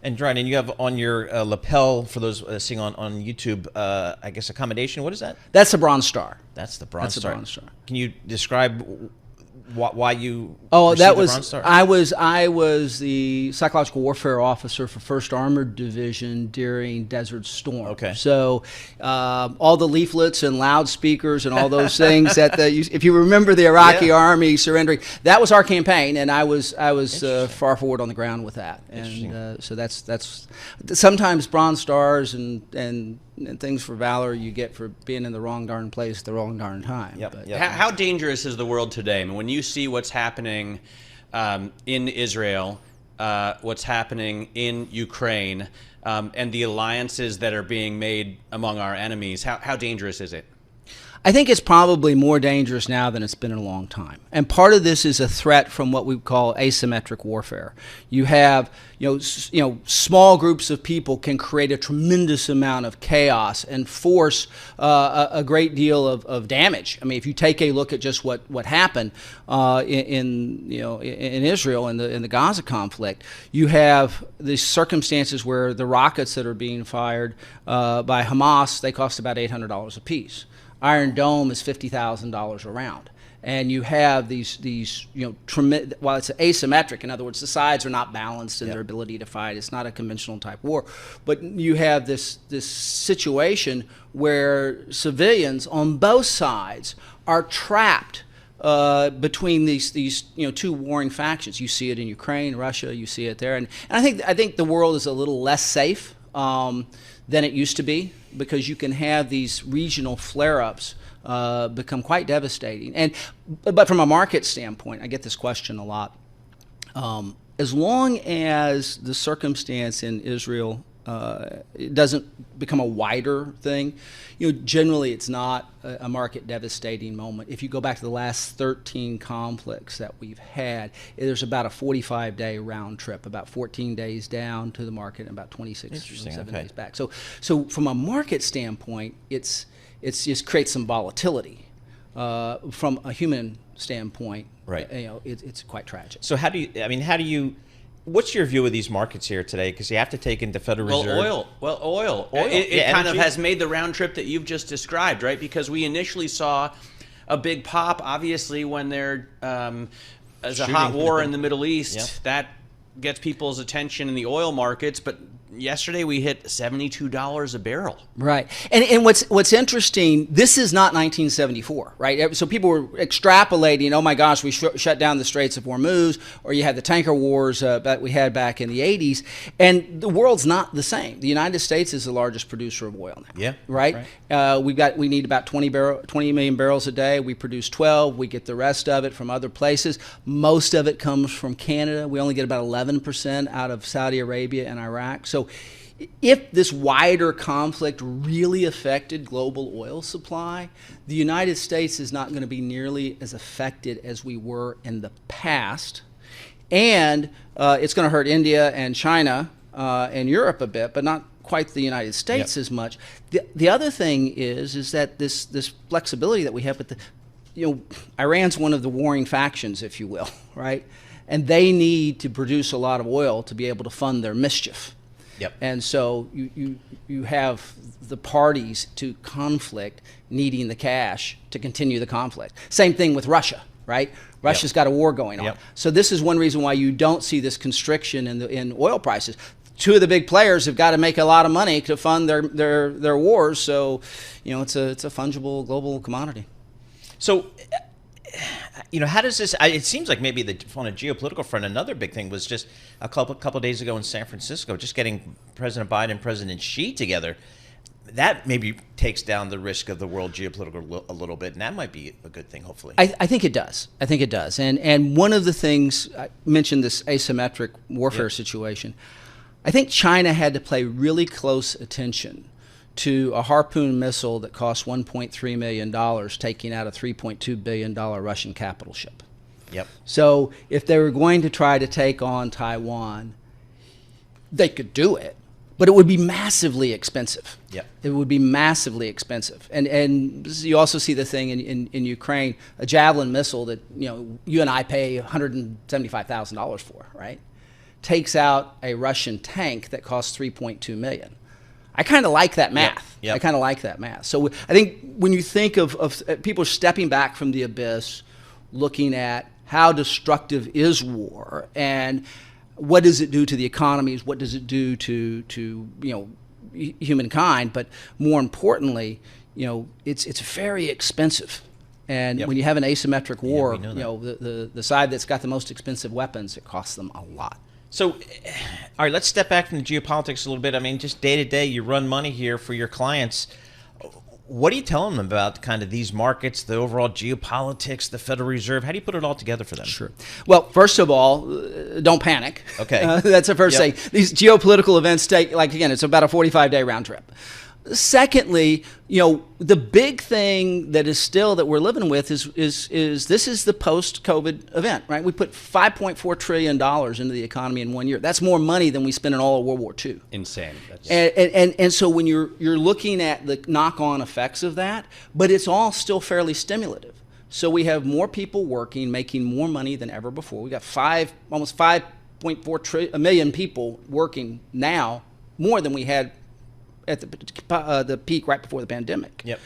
And Dryden, you have on your lapel, for those seeing on YouTube, I guess accommodation. What is that? That's the Bronze Star. That's the Bronze That's Star. the Bronze Star. Can you describe why you that received was the Bronze Star? I was the psychological warfare officer for 1st Armored Division during Desert Storm. Okay. So all the leaflets and loudspeakers and all those things that if you remember the Iraqi army surrendering, that was our campaign, and I was far forward on the ground with that. And so that's sometimes Bronze Stars and things for valor you get for being in the wrong darn place at the wrong darn time. Yep. How dangerous is the world today? I mean, when you see what's happening in Israel, what's happening in Ukraine, and the alliances that are being made among our enemies, how dangerous is it? I think it's probably more dangerous now than it's been in a long time. And part of this is a threat from what we call asymmetric warfare. You have, small groups of people can create a tremendous amount of chaos and force a great deal of damage. I mean, if you take a look at just what happened in Israel in the Gaza conflict, you have these circumstances where the rockets that are being fired by Hamas, they cost about $800 a piece. Iron Dome is $50,000 a round. And you have these tremendous, while it's asymmetric, in other words, the sides are not balanced in their ability to fight. It's not a conventional type war. But you have this situation where civilians on both sides are trapped between these two warring factions. You see it in Ukraine, Russia, you see it there. And I think the world is a little less safe than it used to be, because you can have these regional flare-ups become quite devastating. But from a market standpoint, I get this question a lot. As long as the circumstance in Israel it doesn't become a wider thing, generally it's not a market devastating moment. If you go back to the last 13 conflicts that we've had, there's about a 45-day round trip, about 14 days down to the market and about 26 7 days back. So from a market standpoint, it's just creates some volatility. From a human standpoint, right? It's quite tragic. So how do you? What's your view of these markets here today? Because you have to take into Federal Reserve. Oil. It kind of has made the round trip that you've just described, right? Because we initially saw a big pop, obviously, when there is a hot war in the Middle East. That gets people's attention in the oil markets. But yesterday we hit $72 a barrel. Right. And what's interesting, this is not 1974, right? So people were extrapolating, oh my gosh, we shut down the Straits of Hormuz, or you had the tanker wars that we had back in the 80s. And the world's not the same. The United States is the largest producer of oil now. Yeah. Right? We need about 20 million barrels a day. We produce 12. We get the rest of it from other places. Most of it comes from Canada. We only get about 11% out of Saudi Arabia and Iraq. So if this wider conflict really affected global oil supply, the United States is not going to be nearly as affected as we were in the past. And it's going to hurt India and China and Europe a bit, but not quite the United States as much. The other thing is that this flexibility that we have with Iran's one of the warring factions, if you will, right? And they need to produce a lot of oil to be able to fund their mischief. Yep. And so you have the parties to conflict needing the cash to continue the conflict. Same thing with Russia, right? Russia's got a war going on. Yep. So this is one reason why you don't see this constriction in oil prices. Two of the big players have got to make a lot of money to fund their wars. So, it's a fungible global commodity. So, how does this? It seems like maybe on a geopolitical front, another big thing was just a couple of days ago in San Francisco, just getting President Biden and President Xi together. That maybe takes down the risk of the world geopolitical a little bit, and that might be a good thing, hopefully. I think it does. And one of the things, I mentioned this asymmetric warfare situation. I think China had to pay really close attention to a Harpoon missile that cost $1.3 million, taking out a $3.2 billion Russian capital ship. Yep. So if they were going to try to take on Taiwan, they could do it, but it would be massively expensive. Yep. It would be massively expensive. And you also see the thing in Ukraine, a Javelin missile that you and I pay $175,000 for, right? takes out a Russian tank that costs $3.2 million. I kind of like that math. Yep. I kind of like that math. So I think when you think of people stepping back from the abyss, looking at how destructive is war and what does it do to the economies, what does it do to humankind, but more importantly, it's very expensive. And when you have an asymmetric war, the side that's got the most expensive weapons, it costs them a lot. So, all right, let's step back from the geopolitics a little bit. I mean, just day to day, you run money here for your clients. What are you telling them about kind of these markets, the overall geopolitics, the Federal Reserve? How do you put it all together for them? Sure. Well, first of all, don't panic. Okay. That's the first thing. These geopolitical events take, it's about a 45-day round trip. Secondly, the big thing that is still that we're living with is this is the post-COVID event, right? We put $5.4 trillion into the economy in 1 year. That's more money than we spent in all of World War II. Insane. And so when you're looking at the knock-on effects of that, but it's all still fairly stimulative. So we have more people working, making more money than ever before. We got almost 5.4 million people working now, more than we had at the peak right before the pandemic. Yep.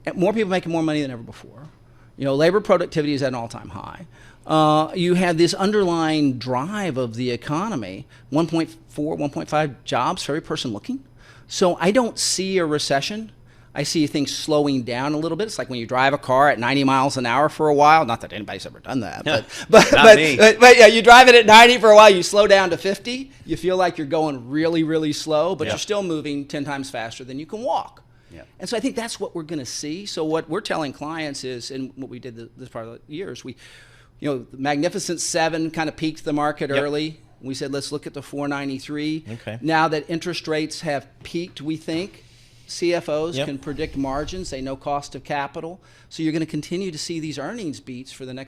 And more people making more money than ever before. Labor productivity is at an all-time high. You have this underlying drive of the economy, 1.4, 1.5 jobs for every person looking. So I don't see a recession. I see things slowing down a little bit. It's like when you drive a car at 90 miles an hour for a while. Not that anybody's ever done that, but yeah, you drive it at 90 for a while. You slow down to 50. You feel like you're going really, really slow, but you're still moving 10 times faster than you can walk. Yeah. And so I think that's what we're going to see. So what we're telling clients is, and what we did this part of the year is the Magnificent Seven kind of peaked the market early. We said, let's look at the 493. Okay. Now that interest rates have peaked, we think, CFOs can predict margins. They know cost of capital. So you're going to continue to see these earnings beats for the next